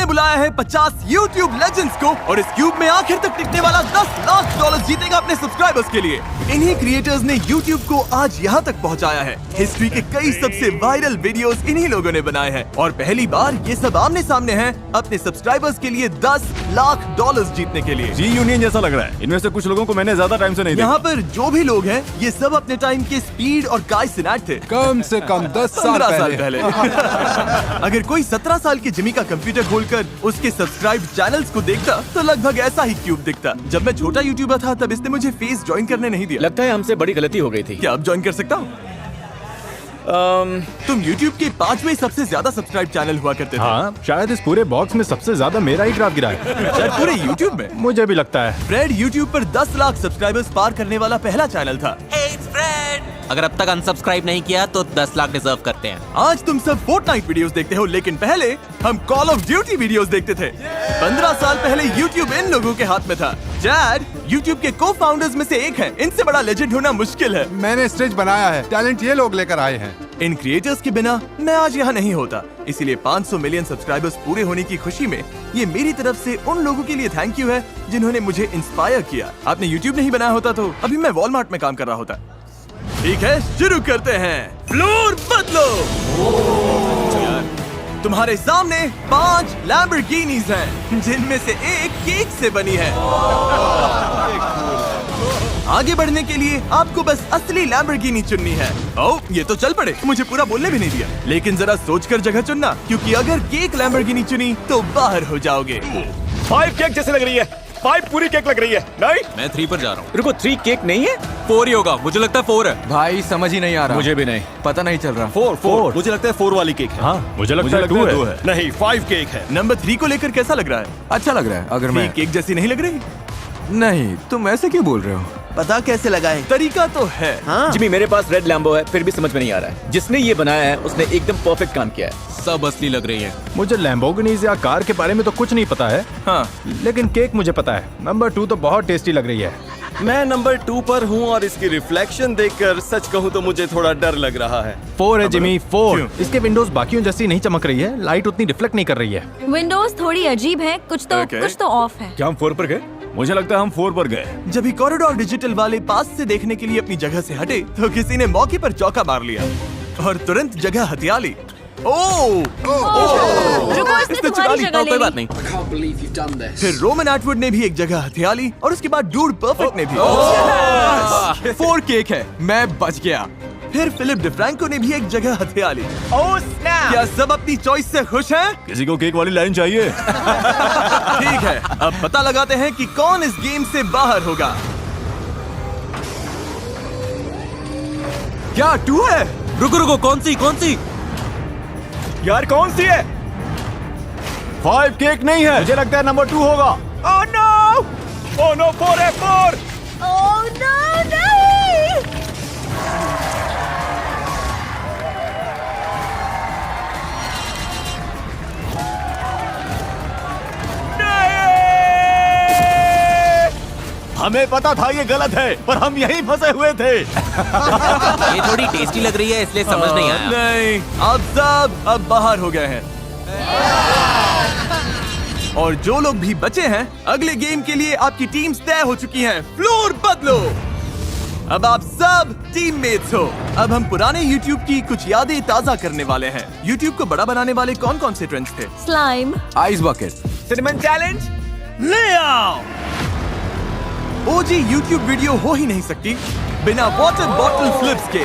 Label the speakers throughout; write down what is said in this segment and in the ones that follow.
Speaker 1: हमने बुलाया है 50 YouTube लेजेंड्स को और इस क्यूब में आखिर तक टिकने वाला $10 लाख जीतेगा अपने सब्सक्राइबर्स के लिए। इन्हीं क्रिएटर्स ने YouTube को आज यहाँ तक पहुँचाया है। हिस्ट्री के कई सबसे वायरल वीडियोस इन्हीं लोगों ने बनाए हैं और पहली बार ये सब आमने सामने हैं अपने सब्सक्राइबर्स के लिए $10 लाख जीतने के लिए।
Speaker 2: रीयूनियन जैसा लग रहा है। इनमें से कुछ लोगों को मैंने ज्यादा टाइम से नहीं देखा।
Speaker 1: यहाँ पर जो भी लोग हैं ये सब अपने टाइम के स्पीड और गाय सिनाट थे।
Speaker 3: कम से कम 10 साल
Speaker 1: 15 साल पहले। अगर कोई 17 साल के जिमी का कंप्यूटर खोलकर उसके सब्सक्राइब चैनल्स को देखता तो लगभग ऐसा ही क्यूब दिखता। जब मैं छोटा यूट्यूबर था तब इसने मुझे फेस ज्वाइन करने नहीं दिया।
Speaker 4: लगता है हमसे बड़ी गलती हो गई थी।
Speaker 1: क्या अब ज्वाइन कर सकता हूँ? तुम YouTube के 5वें सबसे ज्यादा सब्सक्राइब चैनल हुआ करते थे।
Speaker 2: हाँ, शायद इस पूरे बॉक्स में सबसे ज्यादा मेरा ही ग्राफ गिरा है।
Speaker 1: शायद पूरे YouTube में।
Speaker 2: मुझे भी लगता है।
Speaker 1: फ्रेड YouTube पर 10 लाख सब्सक्राइबर्स पार करने वाला पहला चैनल था।
Speaker 5: अगर अब तक अनसब्सक्राइब नहीं किया तो 10 लाख डिजर्व करते हैं।
Speaker 1: आज तुम सब फोर्टनाइट वीडियोस देखते हो, लेकिन पहले हम कॉल ऑफ ड्यूटी वीडियोस देखते थे। 15 साल पहले YouTube इन लोगों के हाथ में था। जैड YouTube के को फाउंडर्स में से एक है। इनसे बड़ा लेजेंड होना मुश्किल है।
Speaker 3: मैंने स्टेज बनाया है, टैलेंट ये लोग लेकर आए हैं।
Speaker 1: इन क्रिएटर्स के बिना मैं आज यहाँ नहीं होता। इसीलिए 500 मिलियन सब्सक्राइबर्स पूरे होने की खुशी में ये मेरी तरफ से उन लोगों के लिए थैंक यू है जिन्होंने मुझे इंस्पायर किया। आपने YouTube नहीं बनाया होता तो अभी मैं वॉलमार्ट में काम कर रहा होता। ठीक है, शुरू करते हैं। फ्लोर बदलो। तुम्हारे सामने 5 लैम्बोर्गिनीज हैं, जिनमें से एक केक से बनी है। आगे बढ़ने के लिए आपको बस असली लैम्बोर्गिनी चुननी है। ओह, ये तो चल पड़े, मुझे पूरा बोलने भी नहीं दिया। लेकिन जरा सोचकर जगह चुनना, क्योंकि अगर केक लैम्बोर्गिनी चुनी तो बाहर हो जाओगे।
Speaker 2: 5 केक जैसे लग रही है। 5 पूरी केक लग रही है। नहीं,
Speaker 5: मैं 3 पर जा रहा हूँ।
Speaker 4: रुको, 3 केक नहीं है?
Speaker 5: 4 ही होगा, मुझे लगता है 4 है।
Speaker 6: भाई समझ ही नहीं आ रहा।
Speaker 4: मुझे भी नहीं
Speaker 6: पता नहीं चल रहा।
Speaker 2: 4
Speaker 7: मुझे लगता है 4 वाली केक है।
Speaker 2: हाँ, मुझे लगता है 2 है।
Speaker 7: नहीं, 5 केक है।
Speaker 1: नंबर 3 को लेकर कैसा लग रहा है?
Speaker 6: अच्छा लग रहा है। अगर मैं
Speaker 1: केक जैसी नहीं लग रही?
Speaker 6: नहीं, तुम ऐसे क्यों बोल रहे हो?
Speaker 1: पता कैसे लगाए? तरीका तो है। हाँ।
Speaker 4: जिमी, मेरे पास रेड लैम्बो है, फिर भी समझ में नहीं आ रहा है। जिसने ये बनाया है उसने एकदम परफेक्ट काम किया है।
Speaker 5: सब असली लग रही है।
Speaker 2: मुझे लैम्बोर्गिनीज या कार के बारे में तो कुछ नहीं पता है।
Speaker 1: हाँ,
Speaker 2: लेकिन केक मुझे पता है। नंबर 2 तो बहुत टेस्टी लग रही है।
Speaker 7: मैं नंबर 2 पर हूँ और इसकी रिफ्लेक्शन देखकर सच कहूँ तो मुझे थोड़ा डर लग रहा है।
Speaker 2: 4 है जिमी, 4।
Speaker 1: क्यों?
Speaker 2: इसके विंडोज बाकियों जैसी नहीं चमक रही है। लाइट उतनी रिफ्लेक्ट नहीं कर रही है।
Speaker 8: विंडोज थोड़ी अजीब है, कुछ तो ऑफ है।
Speaker 2: क्या हम 4 पर गए? मुझे लगता है हम 4 पर गए।
Speaker 1: जब भी कॉरिडोर डिजिटल वाले पास से देखने के लिए अपनी जगह से हटे तो किसी ने मौके पर चौका मार लिया और तुरंत जगह हथिया ली।
Speaker 8: रुको, इसने तुम्हारी जगह ले
Speaker 5: कोई बात
Speaker 8: ली।
Speaker 5: नहीं।
Speaker 1: फिर रोमन एटवुड ने भी एक जगह हथिया ली और उसके बाद डूड परफेक्ट ने भी।
Speaker 6: 4 केक है, मैं बच गया।
Speaker 1: फिर फिलिप डिफ्रैंको ने भी एक जगह हथिया ली। क्या सब अपनी चॉइस से खुश हैं?
Speaker 2: किसी को केक वाली लाइन चाहिए?
Speaker 1: ठीक है, अब पता लगाते हैं कि कौन इस गेम से बाहर होगा।
Speaker 6: क्या 2 है?
Speaker 5: रुको, कौन सी?
Speaker 2: यार कौन सी है? 5 केक नहीं है। मुझे लगता है नंबर 2 होगा। ओह नो, 4 है, 4।
Speaker 8: ओह नो, नहीं।
Speaker 2: हमें पता था ये गलत है, पर हम यहीं फंसे हुए थे।
Speaker 5: ये थोड़ी टेस्टी लग रही है इसलिए समझ नहीं आया।
Speaker 1: नहीं, आप सब अब बाहर हो गए हैं। और जो लोग भी बचे हैं, अगले गेम के लिए आपकी टीम्स तय हो चुकी हैं। फ्लोर बदलो। अब आप सब टीममेट्स हो। अब हम पुराने YouTube की कुछ यादें ताजा करने वाले हैं। YouTube को बड़ा बनाने वाले कौन कौन से ट्रेंड्स थे?
Speaker 8: Slime,
Speaker 6: ice bucket,
Speaker 4: cinnamon challenge,
Speaker 1: ले आओ। OG YouTube वीडियो हो ही नहीं सकती बिना वाटर बॉटल फ्लिप्स के।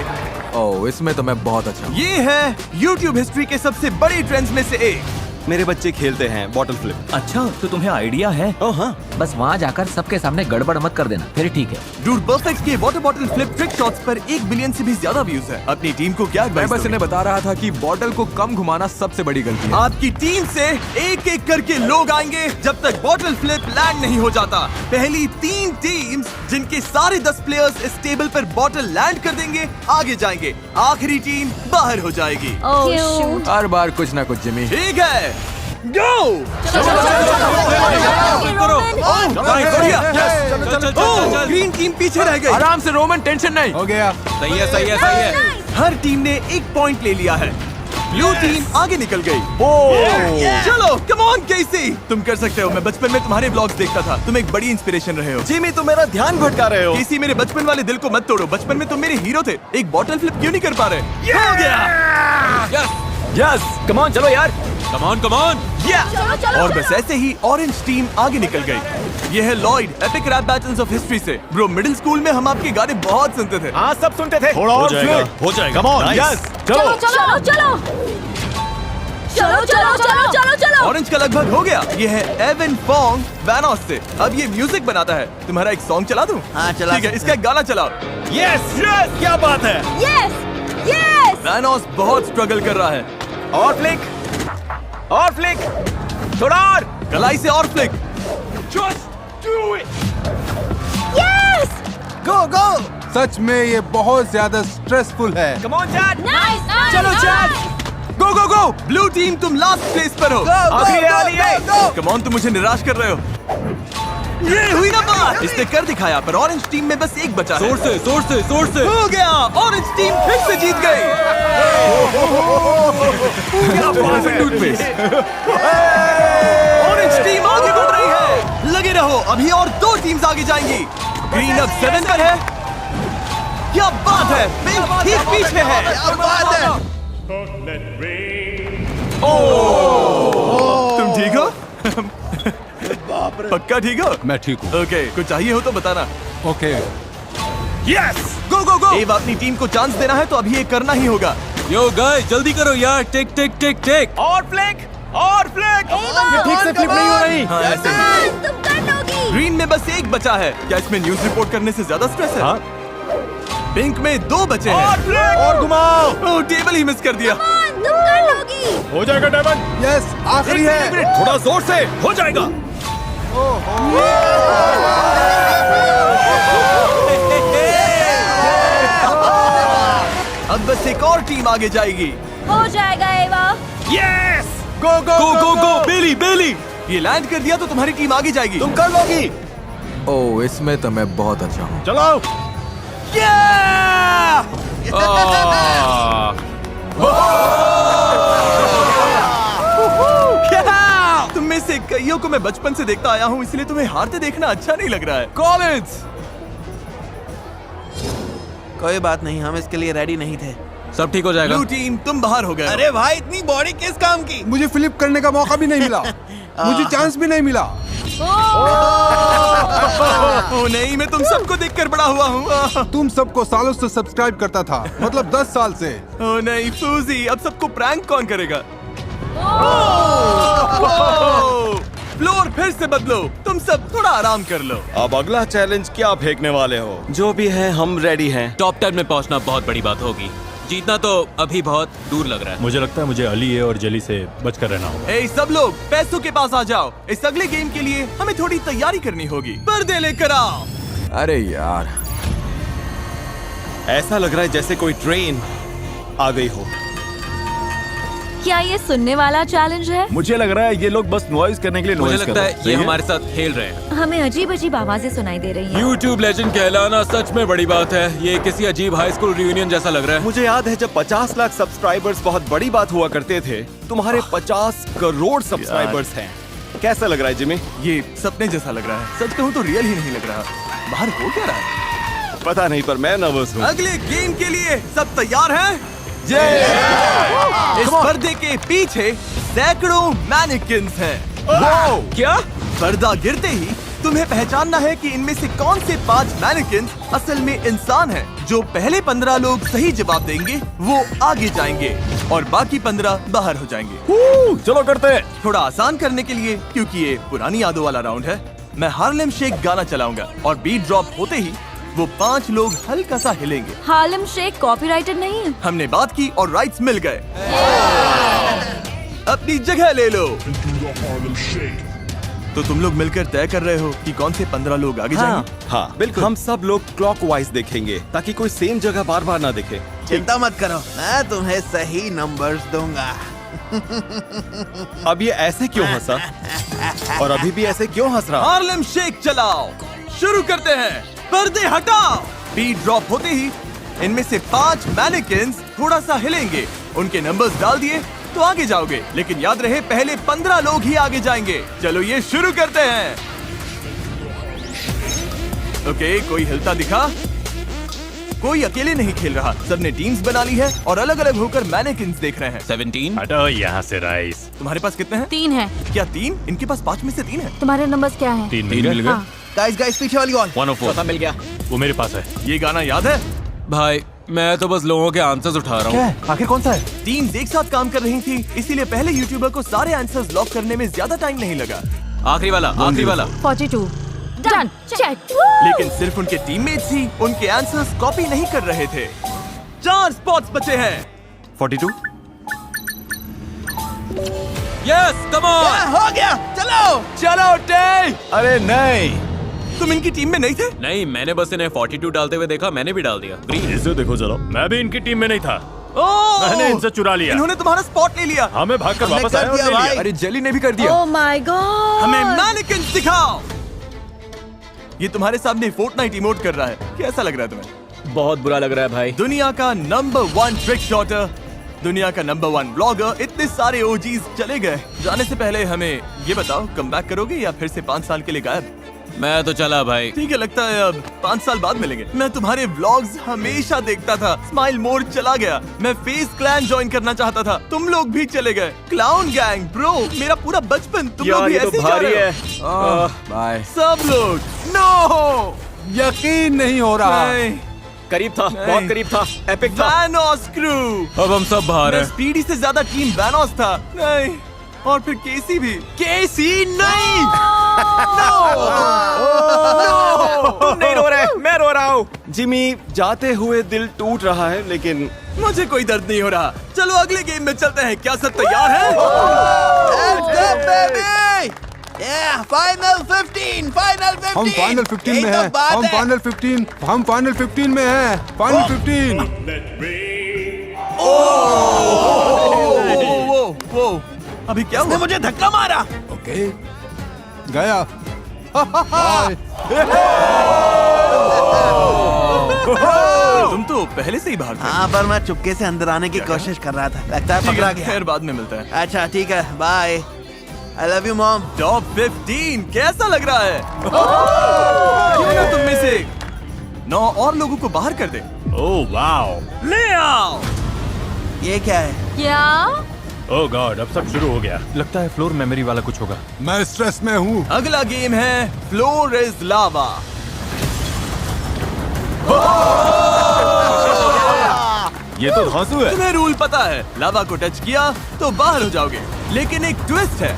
Speaker 6: ओह, इसमें तो मैं बहुत अच्छा हूँ।
Speaker 1: ये है YouTube हिस्ट्री के सबसे बड़े ट्रेंड्स में से एक।
Speaker 7: मेरे बच्चे खेलते हैं बॉटल फ्लिप।
Speaker 5: अच्छा, तो तुम्हें आइडिया है?
Speaker 7: ओह हाँ,
Speaker 5: बस वहाँ जाकर सबके सामने गड़बड़ मत कर देना, फिर ठीक है।
Speaker 1: डूड परफेक्ट के water bottle flip trick shots पर 1 बिलियन से भी ज्यादा व्यूज है। अपनी टीम को क्या
Speaker 6: मैं
Speaker 1: एडवाइस
Speaker 6: बस
Speaker 1: दोगे?
Speaker 6: इन्हें बता रहा था कि बॉटल को कम घुमाना सबसे बड़ी गलती है।
Speaker 1: आपकी टीम से एक एक करके लोग आएंगे जब तक बॉटल फ्लिप लैंड नहीं हो जाता। पहली 3 टीम्स जिनके सारे 10 प्लेयर्स इस टेबल पर बॉटल लैंड कर देंगे आगे जाएंगे। आखिरी टीम बाहर हो जाएगी।
Speaker 8: ओह शूट।
Speaker 6: हर बार कुछ ना कुछ जिमी।
Speaker 1: ठीक है, गो। ग्रीन टीम पीछे रह गई।
Speaker 6: आराम से रोमन, टेंशन नहीं। हो गया।
Speaker 5: सही है।
Speaker 1: हर टीम ने 1 पॉइंट ले लिया है। ब्लू टीम आगे निकल गई। चलो, कम ऑन केसी, तुम कर सकते हो। मैं बचपन में तुम्हारे ब्लॉग्स देखता था, तुम एक बड़ी इंस्पिरेशन रहे हो।
Speaker 7: जिमी तुम मेरा ध्यान भटका रहे हो।
Speaker 1: केसी, मेरे बचपन वाले दिल को मत तोड़ो। बचपन में तुम मेरे हीरो थे। एक बॉटल फ्लिप क्यों नहीं कर पा रहे? हो गया।
Speaker 4: यस, कम ऑन, चलो यार।
Speaker 5: Come on come on.
Speaker 8: चलो चलो
Speaker 1: और बस ऐसे ही ऑरेंज टीम आगे निकल गई। ये है Lloyd, epic rap battles of history से। ब्रो, मिडिल स्कूल में हम आपके गाने बहुत सुनते थे।
Speaker 4: हाँ, सब सुनते थे।
Speaker 2: थोड़ा
Speaker 7: हो
Speaker 2: और
Speaker 7: जाएगा,
Speaker 2: flip।
Speaker 7: हो जाएगा।
Speaker 2: Come on,
Speaker 7: Nice।
Speaker 2: yes,
Speaker 8: चलो
Speaker 2: चलो।
Speaker 8: चलो चलो चलो चलो चलो चलो चलो।
Speaker 1: ऑरेंज का लगभग हो गया। ये है एवन फोंग वैनोस से। अब ये म्यूजिक बनाता है। तुम्हारा एक सॉन्ग चला दूं?
Speaker 9: हाँ, चला
Speaker 1: ठीक है,
Speaker 9: सकते
Speaker 1: इसका एक गाना चलाओ।
Speaker 7: यस यस, क्या बात है।
Speaker 8: Yes yes.
Speaker 1: वैनोस बहुत स्ट्रगल कर रहा है।
Speaker 4: और फ्लिक, और फ्लिक, थोड़ा और।
Speaker 1: कलाई से और फ्लिक।
Speaker 8: यस।
Speaker 3: गो गो। सच में ये बहुत ज्यादा स्ट्रेसफुल है।
Speaker 4: Come on chat.
Speaker 8: नाइस।
Speaker 4: चलो चैट।
Speaker 1: गो गो गो। ब्लू टीम तुम लास्ट प्लेस पर हो।
Speaker 4: आखिरी वाली है।
Speaker 1: कम ऑन, तुम मुझे निराश कर रहे हो। ये हुई ना बात। इसने कर दिखाया, पर ऑरेंज टीम में बस एक बचा है।
Speaker 5: जोर से
Speaker 1: हो गया। ऑरेंज टीम फिर से जीत गई। ऑरेंज टीम आगे बढ़ रही है। लगे रहो, अभी और 2 टीम्स आगे जाएंगी। ग्रीन अब 7 पर है। क्या बात है, पिंक ठीक पीछे है।
Speaker 3: क्या बात है।
Speaker 1: तुम ठीक हो? पक्का ठीक हो?
Speaker 3: मैं ठीक हूँ।
Speaker 1: ओके, कुछ चाहिए हो तो बताना।
Speaker 3: ओके।
Speaker 1: यस, गो गो गो। अब अपनी टीम को चांस देना है तो अभी ये करना ही होगा।
Speaker 5: यो गाइस, जल्दी करो यार। टिक टिक टिक टिक।
Speaker 4: और फ्लिक, और फ्लिक।
Speaker 8: ये
Speaker 4: ठीक से फ्लिप नहीं हो रही।
Speaker 1: हाँ, ऐसे ही।
Speaker 8: तुम कर लोगी।
Speaker 1: ग्रीन में बस एक बचा है। क्या इसमें न्यूज रिपोर्ट करने से ज्यादा स्ट्रेस है?
Speaker 2: हाँ।
Speaker 1: पिंक में 2 बचे हैं।
Speaker 4: और फ्लिक, और घुमाओ।
Speaker 1: ओह, टेबल ही मिस कर दिया।
Speaker 8: तुम कर लोगी।
Speaker 2: हो जाएगा डायमंड।
Speaker 3: यस, आखिरी है।
Speaker 7: थोड़ा जोर से, हो जाएगा।
Speaker 1: अब बस एक और टीम आगे जाएगी।
Speaker 8: हो जाएगा एवा।
Speaker 1: यस, गो गो गो गो। बेली बेली, ये लैंड कर दिया तो तुम्हारी टीम आगे जाएगी।
Speaker 7: तुम कर लोगी।
Speaker 6: ओह, इसमें तो मैं बहुत अच्छा हूँ।
Speaker 2: चलो।
Speaker 1: तुम में से कईयों को मैं बचपन से देखता आया हूँ, इसलिए तुम्हें हारते देखना अच्छा नहीं लग रहा है।
Speaker 6: कॉलेज।
Speaker 9: कोई बात नहीं, हम इसके लिए रेडी नहीं थे।
Speaker 5: सब ठीक हो जाएगा।
Speaker 1: ब्लू टीम तुम बाहर हो गए।
Speaker 9: अरे भाई, इतनी बॉडी किस काम की?
Speaker 3: मुझे फ्लिप करने का मौका भी नहीं मिला। मुझे चांस भी नहीं मिला।
Speaker 1: ओह नहीं, मैं तुम सबको देखकर बड़ा हुआ हूँ।
Speaker 3: तुम सबको सालों से सब्सक्राइब करता था, मतलब 10 साल से।
Speaker 1: ओह नहीं फूजी, अब सबको प्रैंक कौन करेगा? फ्लोर फिर से बदलो। तुम सब थोड़ा आराम कर लो।
Speaker 7: अब अगला चैलेंज क्या फेंकने वाले हो? जो भी है, हम रेडी हैं।
Speaker 5: टॉप 10 में पहुंचना बहुत बड़ी बात होगी। जीतना तो अभी बहुत दूर लग रहा है।
Speaker 2: मुझे लगता है मुझे अली और जली से बचकर रहना होगा।
Speaker 1: ए सब लोग पैसों के पास आ जाओ। इस अगले गेम के लिए हमें थोड़ी तैयारी करनी होगी। पर्दे लेकर आओ।
Speaker 6: अरे यार,
Speaker 7: ऐसा लग रहा है जैसे कोई ट्रेन आ गई हो।
Speaker 8: क्या ये सुनने वाला चैलेंज है?
Speaker 2: मुझे लग रहा है ये लोग बस नॉइज करने के लिए
Speaker 5: मुझे
Speaker 2: नॉइज कर
Speaker 5: लगता
Speaker 2: रहे
Speaker 5: है
Speaker 2: हैं।
Speaker 5: ये
Speaker 2: सही
Speaker 5: हमारे साथ खेल रहे हैं।
Speaker 8: हमें अजीब अजीब आवाजें सुनाई दे रही हैं।
Speaker 5: YouTube लेजेंड कहलाना सच में बड़ी बात है। ये किसी अजीब हाई स्कूल रियूनियन जैसा लग रहा है।
Speaker 7: मुझे याद है जब 50 लाख सब्सक्राइबर्स बहुत बड़ी बात हुआ करते थे। तुम्हारे 50 करोड़ सब्सक्राइबर्स हैं। कैसा लग रहा है जिमी?
Speaker 1: ये सपने जैसा लग रहा है। सच कहूँ तो रियल ही नहीं लग रहा। बाहर हो क्या रहा है?
Speaker 7: पता नहीं, पर मैं नर्वस हूँ।
Speaker 1: अगले गेम के लिए सब तैयार हैं? इस पर्दे के पीछे सैकड़ों मैनिकिन्स हैं।
Speaker 4: क्या?
Speaker 1: पर्दा गिरते ही तुम्हें पहचानना है कि इनमें से कौन से 5 मैनिकिन्स असल में इंसान हैं। जो पहले 15 लोग सही जवाब देंगे वो आगे जाएंगे और बाकी 15 बाहर हो जाएंगे।
Speaker 2: चलो करते हैं।
Speaker 1: थोड़ा आसान करने के लिए, क्योंकि ये पुरानी यादों वाला राउंड है, मैं हार्लेम शेक गाना चलाऊंगा और बीट ड्रॉप होते ही वो 5 लोग हल्का सा हिलेंगे।
Speaker 8: हार्लेम शेक कॉपीराइटेड नहीं है।
Speaker 1: हमने बात की और राइट्स मिल गए। अपनी जगह ले लो। तो तुम लोग मिलकर तय कर रहे हो कि कौन से 15 लोग आगे जाएंगे?
Speaker 7: हाँ बिल्कुल। हम सब लोग क्लॉकवाइज देखेंगे ताकि कोई सेम जगह बार बार ना दिखे।
Speaker 9: चिंता मत करो, मैं तुम्हें सही नंबर्स दूंगा।
Speaker 7: अब ये ऐसे क्यों हंसा? और अभी भी ऐसे क्यों हंस रहा?
Speaker 1: हार्लेम शेक चलाओ। शुरू करते हैं। पर्दे हटाओ। बीट ड्रॉप होते ही इनमें से 5 मैनिकिन्स थोड़ा सा हिलेंगे। उनके नंबर्स डाल दिए तो आगे जाओगे, लेकिन याद रहे पहले 15 लोग ही आगे जाएंगे। चलो ये शुरू करते हैं। ओके, कोई हिलता दिखा? कोई अकेले नहीं खेल रहा, सबने टीम्स बना ली है और अलग अलग होकर मैनेकिन्स देख रहे हैं।
Speaker 5: 17।
Speaker 2: हटो यहाँ से राइस।
Speaker 1: तुम्हारे पास कितने हैं?
Speaker 8: 3 है।
Speaker 1: क्या 3? इनके पास 5 में से 3 है।
Speaker 8: तुम्हारे नंबर्स क्या है?
Speaker 2: 3 मिल गए।
Speaker 8: हाँ।
Speaker 9: गाइस पीछे वाली वॉल।
Speaker 5: 104।
Speaker 4: चौथा मिल गया।
Speaker 2: वो मेरे पास है।
Speaker 1: ये गाना याद है?
Speaker 5: भाई मैं तो बस लोगों के आंसर्स उठा रहा हूँ।
Speaker 1: आखिर कौन सा है? टीम्स एक साथ काम कर रही थी, इसीलिए पहले यूट्यूबर को सारे आंसर्स लॉक करने में ज्यादा टाइम नहीं लगा।
Speaker 5: आखिरी वाला, आखिरी वाला।
Speaker 8: 42। डन। चेक।
Speaker 1: लेकिन सिर्फ उनके टीममेट्स ही उनके आंसर्स कॉपी नहीं कर रहे थे। 4 स्पॉट्स बचे हैं।
Speaker 7: 42।
Speaker 5: Yes, come on.
Speaker 9: हो गया, चलो।
Speaker 1: चलो टे,
Speaker 2: अरे नहीं,
Speaker 1: तुम इनकी टीम में नहीं थे?
Speaker 5: नहीं, मैंने बस इन्हें 42 डालते हुए देखा, मैंने भी डाल दिया। ग्रीन।
Speaker 2: इसे देखो जरा, मैं भी इनकी टीम में नहीं था।
Speaker 1: ओह!
Speaker 2: मैंने इनसे चुरा लिया।
Speaker 1: इन्होंने तुम्हारा स्पॉट ले लिया।
Speaker 2: हाँ, मैं भागकर
Speaker 9: हमने
Speaker 2: वापस
Speaker 9: कर
Speaker 2: आया और
Speaker 9: दिया
Speaker 2: ले लिया।
Speaker 9: भाई।
Speaker 6: अरे जेली ने भी कर दिया।
Speaker 8: Oh my God.
Speaker 1: हमें मैनेकिन्स दिखाओ। ये तुम्हारे सामने फोर्टनाइट इमोट कर रहा है, कैसा लग रहा है तुम्हें?
Speaker 4: बहुत बुरा लग रहा है भाई।
Speaker 1: दुनिया का नंबर 1 ट्रिक शॉटर, दुनिया का नंबर 1 ब्लॉगर, इतने सारे ओजीज चले गए। जाने से पहले हमें ये बताओ, कमबैक करोगे या फिर से 5 साल के लिए गायब?
Speaker 5: मैं तो चला भाई।
Speaker 1: ठीक है, लगता है अब 5 साल बाद मिलेंगे। मैं तुम्हारे व्लॉग्स हमेशा देखता था। स्माइल मोड चला गया। मैं फेस क्लैन ज्वाइन करना चाहता था, तुम लोग भी चले गए। क्लाउन गैंग ब्रो, मेरा पूरा बचपन तुम लोग
Speaker 4: यार
Speaker 1: भी
Speaker 4: ये
Speaker 1: ऐसे
Speaker 4: तो
Speaker 1: ही जा
Speaker 4: भारी
Speaker 1: रहे
Speaker 4: है।
Speaker 1: हो।
Speaker 6: बाय।
Speaker 1: सब लोग नो,
Speaker 3: यकीन नहीं हो रहा।
Speaker 1: नहीं,
Speaker 4: करीब था,
Speaker 1: नहीं।
Speaker 4: बहुत करीब था, एपिक था।
Speaker 1: वैनोस क्रू।
Speaker 5: अब हम सब बाहर
Speaker 1: मैं
Speaker 5: हैं।
Speaker 1: स्पीडी से ज्यादा टीम वैनोस था। नहीं, और फिर केसी भी। केसी नहीं।
Speaker 4: तुम नहीं रो रहे, मैं रो रहा हूँ।
Speaker 7: जिमी, जाते हुए दिल टूट रहा है, लेकिन
Speaker 1: मुझे कोई दर्द नहीं हो रहा। चलो अगले गेम में चलते हैं। क्या सब तैयार है?
Speaker 9: Let's go, baby! Yeah, final 15, final 15.
Speaker 3: हम फाइनल 15
Speaker 9: यही
Speaker 3: में
Speaker 9: तो
Speaker 3: हैं।
Speaker 9: बात
Speaker 3: हम
Speaker 9: है।
Speaker 3: फाइनल 15, हम फाइनल 15 में हैं। फाइनल 15।
Speaker 1: वो अभी क्या हुआ?
Speaker 9: मुझे धक्का मारा।
Speaker 3: ओके, गया।
Speaker 1: तुम तो पहले से ही बाहर थे।
Speaker 9: हाँ, पर मैं चुपके से अंदर आने की
Speaker 1: क्या
Speaker 9: कोशिश कर रहा था। लगता है
Speaker 1: ठीक
Speaker 9: पकड़ा
Speaker 1: है,
Speaker 9: गया।
Speaker 1: खैर बाद में मिलता है।
Speaker 9: अच्छा ठीक है, bye. I love you mom.
Speaker 1: Top 15 कैसा लग रहा है? क्यों ना तुम में से 9 और लोगों को बाहर कर दे।
Speaker 2: ओह वाओ,
Speaker 1: ले आओ।
Speaker 9: ये क्या है?
Speaker 8: क्या?
Speaker 2: ओह गॉड, अब सब शुरू हो गया। लगता है फ्लोर मेमोरी वाला कुछ होगा।
Speaker 3: मैं स्ट्रेस में हूँ।
Speaker 1: अगला गेम है फ्लोर इज लावा।
Speaker 2: ये तो धांसू है।
Speaker 1: तुम्हें रूल पता है, लावा को टच किया तो बाहर हो जाओगे। लेकिन एक ट्विस्ट है,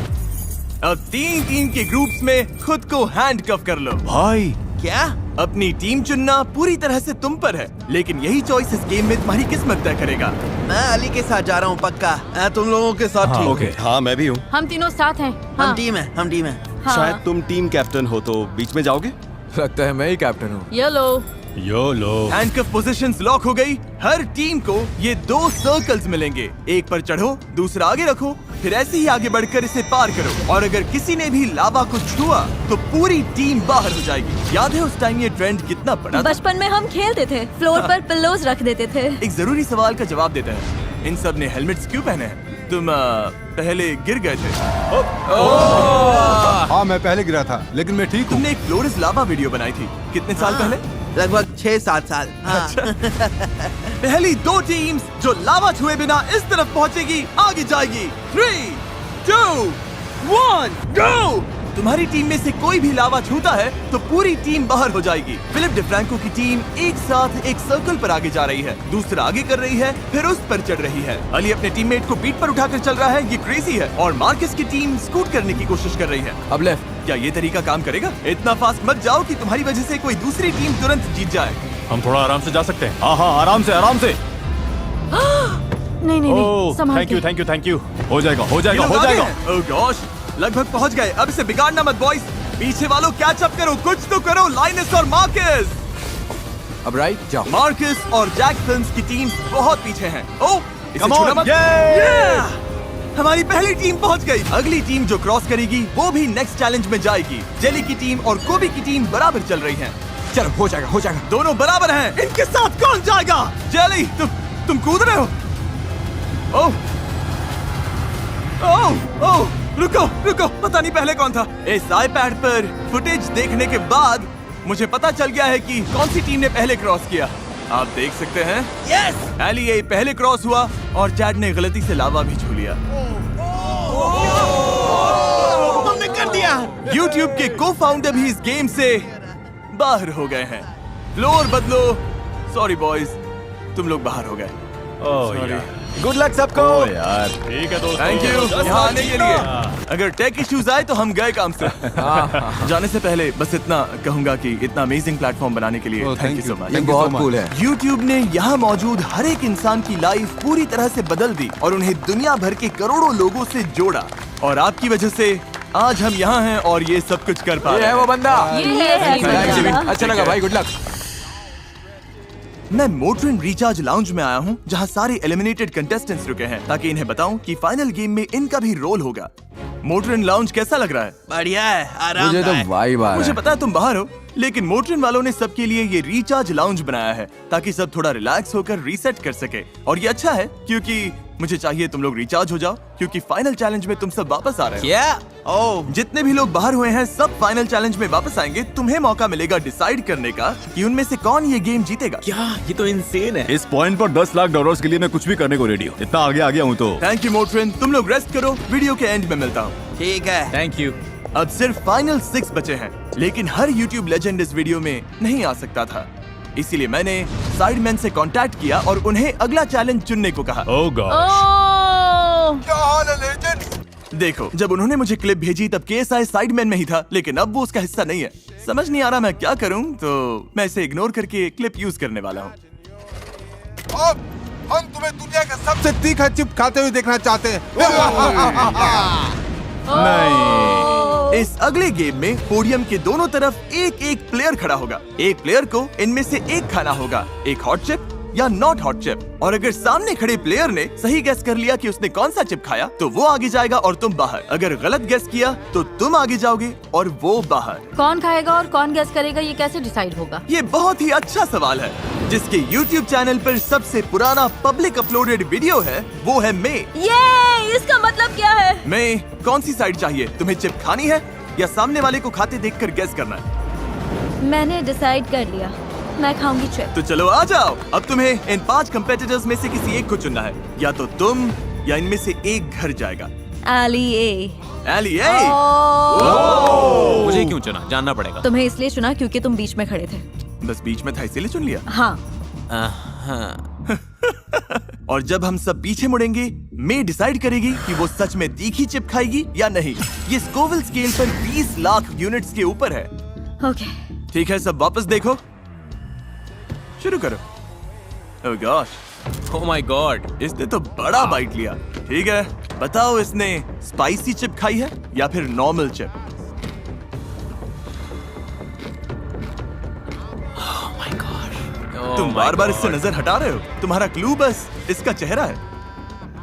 Speaker 1: अब 3 टीम के ग्रुप्स में खुद को हैंडकफ कर लो।
Speaker 2: भाई,
Speaker 9: क्या?
Speaker 1: अपनी टीम चुनना पूरी तरह से तुम पर है, लेकिन यही चॉइस इस गेम में तुम्हारी किस्मत तय करेगा।
Speaker 9: मैं अली के साथ जा रहा हूँ पक्का। तुम लोगों के साथ ठीक।
Speaker 2: ओके।
Speaker 7: हाँ, मैं भी हूँ।
Speaker 8: हम तीनों साथ हैं।
Speaker 9: हम
Speaker 8: हाँ।
Speaker 9: टीम है, हम टीम है।
Speaker 8: हाँ।
Speaker 7: शायद तुम टीम कैप्टन हो तो बीच में जाओगे।
Speaker 6: लगता है मैं ही कैप्टन हूँ।
Speaker 8: Yellow.
Speaker 2: YOLO.
Speaker 1: Handcuff positions lock हो गई। हर टीम को ये 2 सर्कल्स मिलेंगे। एक पर चढ़ो, दूसरा आगे रखो, फिर ऐसे ही आगे बढ़कर इसे पार करो। और अगर किसी ने भी लावा को छुआ तो पूरी टीम बाहर हो जाएगी। याद है उस टाइम ये ट्रेंड कितना बड़ा था?
Speaker 8: बचपन में हम खेलते थे, फ्लोर पर पिल्लोज रख देते थे।
Speaker 1: एक जरूरी सवाल का जवाब देते हैं, इन सब ने हेलमेट्स क्यों पहने हैं? तुम पहले गिर गए थे।
Speaker 3: हाँ, मैं पहले गिरा था, लेकिन मैं ठीक हूँ।
Speaker 1: तुमने एक फ्लोर इज लावा वीडियो बनाई थी, कितने साल पहले?
Speaker 9: लगभग 6-7 साल। हाँ।
Speaker 1: पहली 2 टीम्स जो लावा छुए बिना इस तरफ पहुंचेगी आगे जाएगी। 3, 2, 1, गो! तुम्हारी टीम में से कोई भी लावा छूता है तो पूरी टीम बाहर हो जाएगी। फिलिप डिफ्रैंको की टीम एक साथ एक सर्कल पर आगे जा रही है, दूसरा आगे कर रही है, फिर उस पर चढ़ रही है। अली अपने टीममेट को पीठ पर उठाकर चल रहा है, ये क्रेजी है। और मार्कस की टीम स्कूट करने की कोशिश कर रही है।
Speaker 6: अब लेफ्ट।
Speaker 1: क्या ये तरीका काम करेगा? इतना फास्ट मत जाओ कि तुम्हारी वजह से कोई दूसरी टीम तुरंत जीत जाए।
Speaker 2: हम थोड़ा आराम से जा सकते हैं। हाँ हाँ, आराम से, आराम से।
Speaker 8: नहीं नहीं नहीं,
Speaker 2: ओह,
Speaker 8: संभाल
Speaker 2: थैंक यू,
Speaker 8: के।
Speaker 2: Thank you, thank you. हो जाएगा, हो
Speaker 1: ये
Speaker 2: जाएगा,
Speaker 1: लोग
Speaker 2: हो
Speaker 1: आगे
Speaker 2: जाएगा।
Speaker 1: हैं। ओह गॉश, लगभग पहुंच गए। अब इसे बिगाड़ना मत बॉयज। पीछे वालों कैच अप करो, कुछ तो करो। लाइनस और मार्कस।
Speaker 6: अब राइट जाओ।
Speaker 1: मार्कस और जैक फिल्म्स की टीम बहुत पीछे हैं। ओह, इसे
Speaker 2: Come
Speaker 1: छूना
Speaker 2: on,
Speaker 1: मत।
Speaker 2: yay!
Speaker 1: Yeah! हमारी पहली टीम पहुंच गई। अगली टीम जो क्रॉस करेगी वो भी नेक्स्ट चैलेंज में जाएगी। जेली की टीम और कोबी की टीम बराबर चल रही हैं।
Speaker 6: चलो, हो जाएगा, हो जाएगा।
Speaker 1: दोनों बराबर हैं। इनके साथ कौन जाएगा? जेली, तुम कूद रहे हो? ओह, ओह ओह रुको रुको, पता नहीं पहले कौन था। इस आईपैड पर फुटेज देखने के बाद मुझे पता चल गया है कि कौन सी टीम ने पहले क्रॉस किया। आप देख सकते हैं, यस, एलिए पहले क्रॉस हुआ और चैड ने गलती से लावा भी छू लिया।
Speaker 9: तुमने कर दिया।
Speaker 1: YouTube के को-फाउंडर भी इस गेम से बाहर हो गए हैं। फ्लोर बदलो। सॉरी बॉयज, तुम लोग बाहर हो गए।
Speaker 7: गुड लक सबको।
Speaker 2: यार ठीक है दोस्तों,
Speaker 1: थैंक यू यहाँ आने के लिए। अगर टेक इश्यूज आए तो हम गए काम से। जाने से पहले बस इतना कहूंगा कि इतना अमेजिंग प्लेटफॉर्म बनाने के लिए थैंक यू सो मच।
Speaker 6: ये बहुत कूल है।
Speaker 1: YouTube ने यहाँ मौजूद हर एक इंसान की लाइफ पूरी तरह से बदल दी और उन्हें दुनिया भर के करोड़ों लोगों से जोड़ा। और आपकी वजह से आज हम यहाँ हैं और ये सब कुछ कर पा
Speaker 6: ये
Speaker 1: रहे
Speaker 6: है
Speaker 1: हैं।
Speaker 6: वो बंदा।
Speaker 8: ये है
Speaker 6: अच्छा लगा भाई, गुड लक।
Speaker 1: मैं मोटरिन रिचार्ज लाउंज में आया हूँ जहाँ सारे एलिमिनेटेड कंटेस्टेंट्स रुके हैं ताकि इन्हें बताऊं कि फाइनल गेम में इनका भी रोल होगा। मोटरिन लाउंज कैसा लग रहा है?
Speaker 9: बढ़िया है,
Speaker 6: मुझे
Speaker 9: आरामदायक।
Speaker 6: तो वाइब आ
Speaker 1: मुझे
Speaker 6: रहा है।
Speaker 1: पता है तुम बाहर हो, लेकिन मोटरिन वालों ने सबके लिए ये रिचार्ज लाउंज बनाया है ताकि सब थोड़ा रिलैक्स होकर रीसेट कर सके। और ये अच्छा है क्योंकि मुझे चाहिए तुम लोग रिचार्ज हो जाओ क्योंकि फाइनल चैलेंज में तुम सब वापस आ रहे हो।
Speaker 5: क्या?
Speaker 9: ओह,
Speaker 1: जितने भी लोग बाहर हुए हैं सब फाइनल चैलेंज में वापस आएंगे। तुम्हें मौका मिलेगा डिसाइड करने का कि उनमें से कौन ये गेम जीतेगा।
Speaker 4: क्या ये तो इंसेन है।
Speaker 2: इस पॉइंट पर $10 लाख के लिए मैं कुछ भी करने को रेडी हूँ। इतना आगे आ गया हूँ तो।
Speaker 1: थैंक यू मोटरिन, तुम लोग रेस्ट करो, वीडियो के एंड में मिलता हूँ।
Speaker 9: ठीक है।
Speaker 4: Thank you.
Speaker 1: अब सिर्फ फाइनल 6 बचे हैं, लेकिन हर YouTube लेजेंड इस वीडियो में नहीं आ सकता था। इसीलिए मैंने साइडमैन से कांटेक्ट किया और उन्हें अगला चैलेंज चुनने को कहा।
Speaker 2: ओह गॉड।
Speaker 3: क्या हाल है लेजेंड?
Speaker 1: देखो, जब उन्होंने मुझे क्लिप भेजी तब KSI साइडमैन में ही था, लेकिन अब वो उसका हिस्सा नहीं है। समझ नहीं आ रहा मैं क्या करूं, तो मैं इसे इग्नोर करके क्लिप यूज करने वाला हूं।
Speaker 3: अब हम तुम्हें दुनिया का सबसे तीखा चिप खाते हुए देखना चाहते हैं।
Speaker 2: नहीं।
Speaker 1: इस अगले गेम में पोडियम के दोनों तरफ एक एक प्लेयर खड़ा होगा। एक प्लेयर को इनमें से एक खाना होगा, एक हॉट चिप या नॉट हॉट चिप। और अगर सामने खड़े प्लेयर ने सही गेस कर लिया कि उसने कौन सा चिप खाया तो वो आगे जाएगा और तुम बाहर। अगर गलत गेस किया तो तुम आगे जाओगे और वो बाहर।
Speaker 8: कौन खाएगा और कौन गेस करेगा, ये कैसे डिसाइड होगा?
Speaker 1: ये बहुत ही अच्छा सवाल है। जिसके YouTube चैनल पर सबसे पुराना पब्लिक अपलोडेड वीडियो है वो है मे।
Speaker 8: ये इसका मतलब क्या है?
Speaker 1: मे, कौन सी साइड चाहिए? तुम्हें चिप खानी है या सामने वाले को खाते देखकर गेस करना है?
Speaker 8: मैंने डिसाइड कर लिया, मैं खाऊंगी चिप।
Speaker 1: तो चलो आ जाओ। अब तुम्हें इन 5 कंपेटिटर्स में से किसी एक को चुनना है, या तो तुम या इनमें से एक घर जाएगा।
Speaker 8: एली ए।
Speaker 1: एली ए।
Speaker 5: मुझे क्यों चुना? जानना पड़ेगा।
Speaker 8: तुम्हें इसलिए चुना क्योंकि तुम बीच में खड़े थे।
Speaker 1: बस बीच में था इसीलिए चुन लिया।
Speaker 8: हाँ।
Speaker 1: और जब हम सब पीछे मुड़ेंगे, मे डिसाइड करेगी कि वो सच में तीखी चिप खाएगी या नहीं। ये स्कोविल स्केल पर 20 लाख यूनिट्स के ऊपर है।
Speaker 8: ओके।
Speaker 1: ठीक है, सब वापस देखो, शुरू करो। ओह गॉश,
Speaker 5: ओह माय गॉड।
Speaker 1: इसने तो बड़ा बाइट लिया। ठीक है, बताओ इसने स्पाइसी चिप खाई है या फिर नॉर्मल चिप? तुम बार बार इससे नजर हटा रहे हो। तुम्हारा क्लू बस इसका चेहरा है।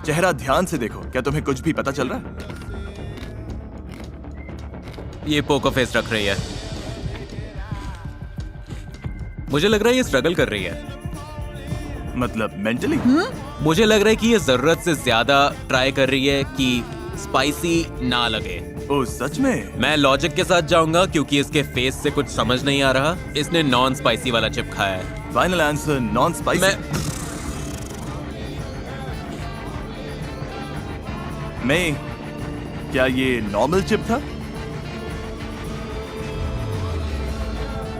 Speaker 1: चेहरा ध्यान से देखो, क्या तुम्हें कुछ भी पता चल रहा है?
Speaker 5: ये पोकर फेस रख रही है। मुझे लग रहा है ये स्ट्रगल कर रही है।
Speaker 1: मतलब मेंटली?
Speaker 5: मुझे लग रहा है कि ये जरूरत से ज्यादा ट्राई कर रही है कि स्पाइसी ना लगे।
Speaker 1: ओ सच में?
Speaker 5: मैं लॉजिक के साथ जाऊंगा क्योंकि इसके फेस से कुछ समझ नहीं आ रहा। इसने नॉन स्पाइसी वाला चिप खाया है।
Speaker 1: Final answer non spicy. मैं क्या ये नॉर्मल चिप था?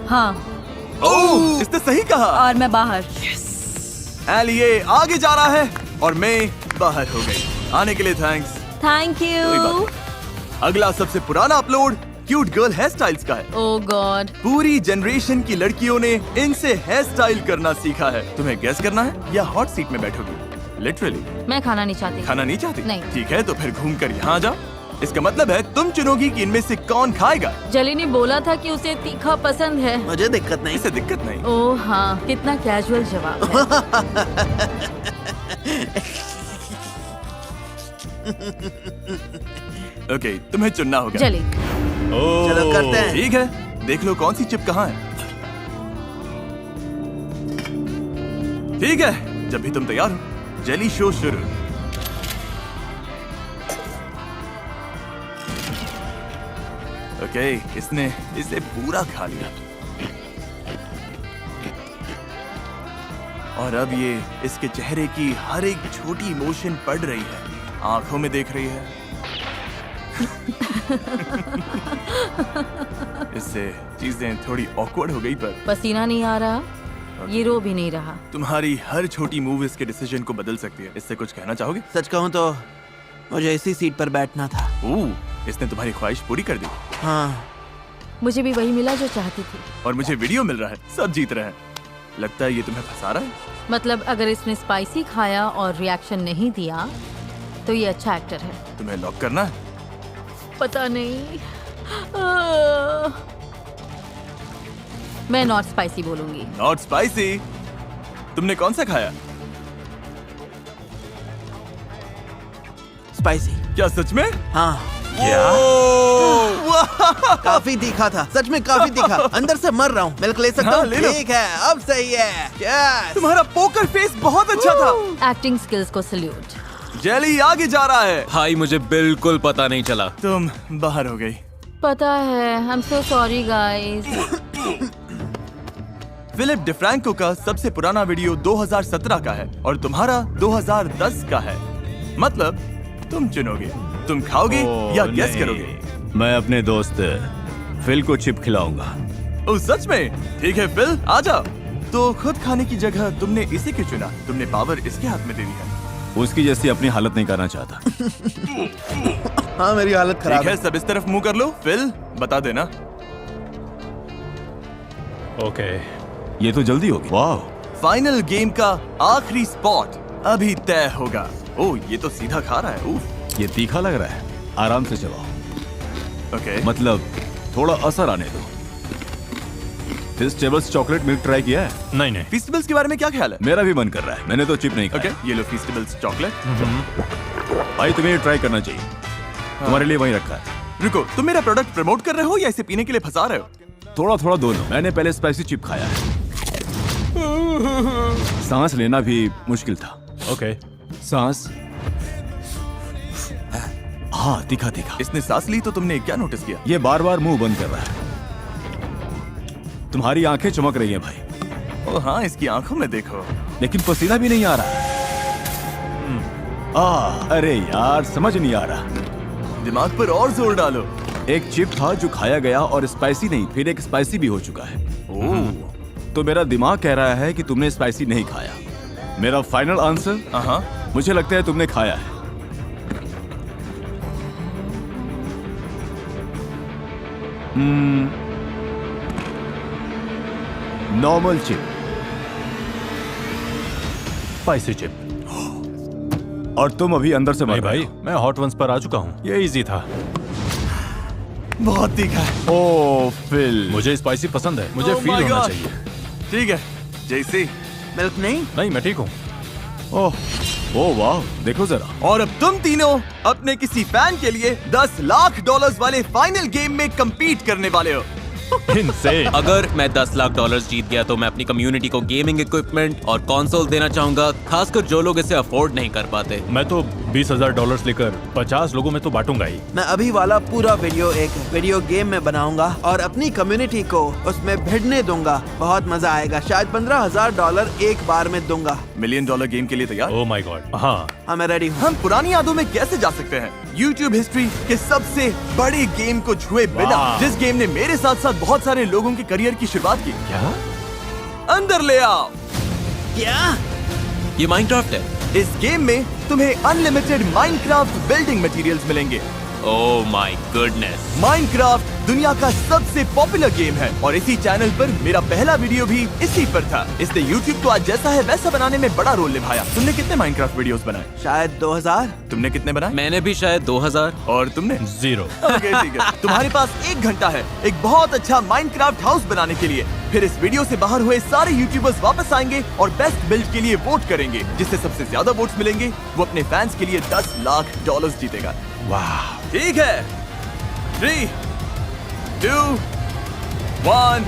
Speaker 8: हाँ।
Speaker 1: ओह, इसने सही कहा।
Speaker 8: और मैं बाहर।
Speaker 1: एली ए आगे जा रहा है और मैं बाहर हो गई। आने के लिए थैंक्स।
Speaker 8: थैंक
Speaker 1: कोई
Speaker 8: यू।
Speaker 1: बात नहीं। अगला सबसे पुराना upload cute girl hair styles का है।
Speaker 8: ओह गॉड।
Speaker 1: पूरी जनरेशन की लड़कियों ने इनसे हेयर स्टाइल करना सीखा है। तुम्हें गेस करना है या हॉट सीट में बैठोगी? लिटरली।
Speaker 8: मैं खाना नहीं चाहती।
Speaker 1: खाना नहीं चाहती?
Speaker 8: नहीं।
Speaker 1: ठीक है, तो फिर घूमकर यहाँ आ जाओ। इसका मतलब है तुम चुनोगी कि इनमें से कौन खाएगा।
Speaker 8: जली ने बोला था कि उसे तीखा पसंद है।
Speaker 9: मुझे दिक्कत नहीं।
Speaker 1: इसे दिक्कत नहीं।
Speaker 8: ओह हाँ, कितना कैजुअल जवाब है।
Speaker 1: ओके, तुम्हें चुनना होगा।
Speaker 8: जली।
Speaker 9: चलो करते हैं।
Speaker 1: ठीक है, देख लो कौन सी चिप कहाँ है। ठीक है, जब भी तुम तैयार हो, जेली शो शुरू। ओके, इसने इसे पूरा खा लिया और अब ये इसके चेहरे की हर एक छोटी इमोशन पढ़ रही है, आंखों में देख रही है। इससे चीजें थोड़ी ऑकवर्ड हो गई, पर
Speaker 8: पसीना नहीं आ रहा, ये रो भी नहीं रहा।
Speaker 1: तुम्हारी हर छोटी मूव इसके डिसीजन को बदल सकती है। इससे कुछ कहना चाहोगे?
Speaker 9: सच कहूँ तो मुझे इसी सीट पर बैठना था।
Speaker 1: इसने तुम्हारी ख्वाहिश पूरी कर दी।
Speaker 9: हाँ,
Speaker 8: मुझे भी वही मिला जो चाहती थी।
Speaker 1: और मुझे वीडियो मिल रहा है, सब जीत रहे हैं। लगता है ये तुम्हें फंसा रहा है।
Speaker 8: मतलब अगर इसने स्पाइसी खाया और रिएक्शन नहीं दिया तो ये अच्छा एक्टर है।
Speaker 1: तुम्हें लॉक करना है?
Speaker 8: पता नहीं। मैं नॉट स्पाइसी बोलूंगी।
Speaker 1: Not spicy? तुमने कौन सा खाया?
Speaker 9: स्पाइसी।
Speaker 1: क्या सच में?
Speaker 9: हाँ,
Speaker 1: वाह!
Speaker 9: काफी तीखा था, सच में काफी तीखा। अंदर से मर रहा हूँ। मिल्क ले सकता
Speaker 1: हाँ,
Speaker 9: हूँ?
Speaker 1: ले लो।
Speaker 9: ठीक है, अब सही है। Yes!
Speaker 1: तुम्हारा पोकर फेस बहुत अच्छा था।
Speaker 8: एक्टिंग स्किल्स को सल्यूट।
Speaker 1: जेली आगे जा रहा है।
Speaker 5: भाई मुझे बिल्कुल पता नहीं चला।
Speaker 1: तुम बाहर हो गई।
Speaker 8: पता है, I am so sorry guys.
Speaker 1: Philip DeFranco का सबसे पुराना वीडियो 2017 का है और तुम्हारा 2010 का है। मतलब तुम चुनोगे, तुम खाओगे या गेस करोगे।
Speaker 2: मैं अपने दोस्त फिल को चिप खिलाऊंगा।
Speaker 1: ओ सच में? ठीक है फिल, आ जाओ। तो खुद खाने की जगह तुमने इसे क्यों चुना? तुमने पावर इसके हाथ में दे दी है।
Speaker 2: उसकी जैसी अपनी हालत नहीं करना चाहता।
Speaker 9: हाँ, मेरी हालत खराब
Speaker 1: ठीक है, सब इस तरफ मुंह कर लो। फिल, बता देना।
Speaker 2: ओके, ये तो जल्दी होगी। वाह,
Speaker 1: फाइनल गेम का आखिरी स्पॉट अभी तय होगा। ओ, ये तो सीधा खा रहा है। उफ।
Speaker 2: ये तीखा लग रहा है। आराम से चबाओ।
Speaker 1: ओके।
Speaker 2: मतलब थोड़ा असर आने दो। फेस्टिवल्स चॉकलेट मिल्क ट्राई किया है?
Speaker 7: नहीं।
Speaker 1: फेस्टिवल्स के बारे में क्या ख्याल है?
Speaker 2: मेरा भी मन कर रहा है। मैंने तो चिप नहीं खाया।
Speaker 1: ओके, ये लो फेस्टिवल्स चॉकलेट।
Speaker 2: भाई तुम्हें ये ट्राई करना चाहिए। तुम्हारे लिए वहीं रखा है।
Speaker 1: रुको, तुम मेरा प्रोडक्ट प्रमोट कर रहे हो या इसे पीने के लिए फंसा रहे हो?
Speaker 2: थोड़ा थोड़ा दोनों। मैंने पहले स्पाइसी चिप खाया है। सांस लेना भी मुश्किल था।
Speaker 7: ओके।
Speaker 2: सांस। हाँ, तीखा तीखा।
Speaker 1: इसने सांस ली तो तुमने क्या नोटिस किया?
Speaker 2: ये बार बार मुंह बंद कर रहा है। तुम्हारी आंखें चमक रही हैं भाई।
Speaker 1: ओ हाँ, इसकी आंखों में देखो।
Speaker 2: लेकिन पसीना भी नहीं आ रहा। अरे यार, समझ नहीं आ रहा।
Speaker 1: दिमाग पर और जोर डालो।
Speaker 2: एक चिप था जो खाया गया और स्पाइसी नहीं, फिर एक स्पाइसी भी हो चुका है। तो मेरा दिमाग कह रहा है कि तुमने स्पाइसी नहीं खाया। मेरा फाइनल आंसर,
Speaker 1: हाँ,
Speaker 2: मुझे लगता है तुमने खाया है। Normal chip,
Speaker 7: spicy chip.
Speaker 2: और तुम अभी अंदर से मर
Speaker 7: भाई,
Speaker 2: रहे हो।
Speaker 7: मैं हॉट वंस पर आ चुका हूँ। ये इजी था।
Speaker 1: बहुत तीखा है।
Speaker 2: ओ फिल,
Speaker 7: मुझे स्पाइसी पसंद है। मुझे
Speaker 1: Oh
Speaker 7: फील
Speaker 1: my
Speaker 7: होना
Speaker 1: God.
Speaker 7: चाहिए।
Speaker 1: ठीक है, जैसे।
Speaker 9: मिल्क नहीं?
Speaker 7: नहीं, मैं ठीक हूँ।
Speaker 2: ओह वाह, देखो जरा।
Speaker 1: और अब तुम तीनों अपने किसी फैन के लिए $10 लाख वाले फाइनल गेम में compete करने वाले हो।
Speaker 7: इनसेन।
Speaker 5: अगर मैं $10 लाख जीत गया तो मैं अपनी कम्युनिटी को गेमिंग इक्विपमेंट और कंसोल देना चाहूंगा, खासकर जो लोग इसे अफोर्ड नहीं कर पाते।
Speaker 7: मैं तो $20,000 लेकर 50 लोगों में तो बांटूंगा ही।
Speaker 9: मैं अभी वाला पूरा वीडियो एक वीडियो गेम में बनाऊंगा और अपनी कम्युनिटी को उसमें भिड़ने दूंगा। बहुत मजा आएगा। शायद $15,000 एक बार में दूंगा।
Speaker 1: $1 मिलियन गेम के लिए तैयार?
Speaker 7: Oh my God. हाँ,
Speaker 9: हाँ, मैं रेडी हूँ।
Speaker 1: हम पुरानी यादों में कैसे जा सकते हैं? YouTube हिस्ट्री के सबसे बड़े गेम को छुए बिना,
Speaker 7: वाह।
Speaker 1: जिस गेम ने मेरे साथ साथ बहुत सारे लोगों के करियर की शुरुआत की।
Speaker 7: क्या?
Speaker 1: अंदर ले आओ।
Speaker 9: क्या?
Speaker 5: ये माइनक्राफ्ट है।
Speaker 1: इस गेम में तुम्हें अनलिमिटेड माइनक्राफ्ट बिल्डिंग मटेरियल्स मिलेंगे।
Speaker 5: Oh my goodness.
Speaker 1: माइनक्राफ्ट दुनिया का सबसे पॉपुलर गेम है और इसी चैनल पर मेरा पहला वीडियो भी इसी पर था। इसने YouTube को आज जैसा है वैसा बनाने में बड़ा रोल निभाया। तुमने कितने माइनक्राफ्ट वीडियोस बनाए?
Speaker 9: शायद 2000।
Speaker 1: तुमने कितने बनाए?
Speaker 5: मैंने भी शायद 2000।
Speaker 1: और तुमने?
Speaker 7: 0।
Speaker 1: ओके, ठीक है। तुम्हारे पास 1 घंटा है एक बहुत अच्छा माइनक्राफ्ट हाउस बनाने के लिए। फिर इस वीडियो से बाहर हुए सारे यूट्यूबर्स वापस आएंगे और बेस्ट बिल्ड के लिए वोट करेंगे। जिससे सबसे ज्यादा वोट्स मिलेंगे वो अपने फैंस के लिए $10 लाख जीतेगा।
Speaker 7: वाह।
Speaker 1: ठीक है, 3, 2, 1,